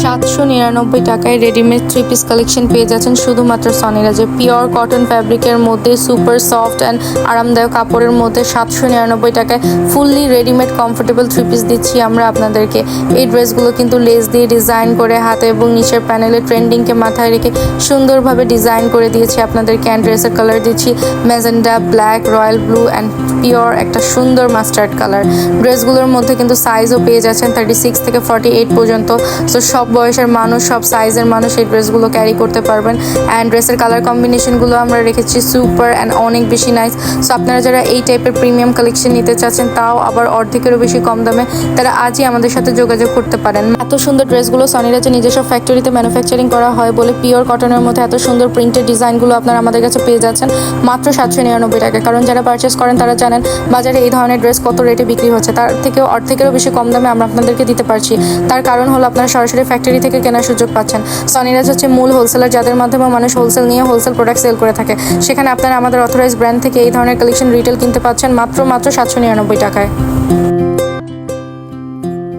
799 টাকায় readymade three piece collection পেয়ে যাচ্ছেন শুধুমাত্র সনিরাজে। পিওর কটন ফ্যাব্রিকের মধ্যে সুপার সফট অ্যান্ড আরামদায়ক কাপড়ের মধ্যে 799 টাকায় fully readymade comfortable three piece দিচ্ছি আমরা আপনাদেরকে। এই ড্রেসগুলো কিন্তু লেস দিয়ে ডিজাইন করে হাতে এবং নিচের প্যানেলে ট্রেন্ডিংকে মাথায় রেখে সুন্দরভাবে ডিজাইন করে দিয়েছি আপনাদেরকে। অ্যান্ড ড্রেসের কালার দিচ্ছি magenta, black, royal blue and pure একটা সুন্দর মাস্টার্ড কালার। ড্রেসগুলোর মধ্যে কিন্তু সাইজও পেয়ে যাচ্ছেন 36 থেকে 48 পর্যন্ত। সো সব বয়সের মানুষ, সব সাইজের মানুষ এই ড্রেসগুলো ক্যারি করতে পারবেন। অ্যান্ড ড্রেসের কালার কম্বিনেশনগুলো আমরা রেখেছি সুপার অ্যান্ড অনেক বেশি নাইস। সো আপনারা যারা এই টাইপের প্রিমিয়াম কালেকশন নিতে চাচ্ছেন, তাও আবার অর্ধেকেরও বেশি কম দামে, তারা আজই আমাদের সাথে যোগাযোগ করতে পারেন। এত সুন্দর ড্রেসগুলো সনিরাজে নিজস্ব ফ্যাক্টরিতে ম্যানুফ্যাকচারিং করা হয় বলে পিওর কটনের মধ্যে এত সুন্দর প্রিন্টেড ডিজাইনগুলো আপনারা আমাদের কাছে পেয়ে যাচ্ছেন মাত্র 799 টাকা। কারণ যারা পারচেস করেন তারা জানেন বাজারে এই ধরনের ড্রেস কত রেটে বিক্রি হচ্ছে, তার থেকেও অর্ধেকেরও বেশি কম দামে আমরা আপনাদেরকে দিতে পারছি। তার কারণ হলো আপনারা সরাসরি ফ্যাক্টরি থেকে কেনার সুযোগ পাচ্ছেন। সনিরাজ হচ্ছে মূল হোলসেলার, যাদের মাধ্যমে মানুষ হোলসেল নিয়ে হোলসেল প্রোডাক্ট সেল করে থাকে। সেখানে আপনারা আমাদের অথরাইজ ব্র্যান্ড থেকে এই ধরনের কালেকশন রিটেল কিনতে পাচ্ছেন মাত্র 799 টাকায়।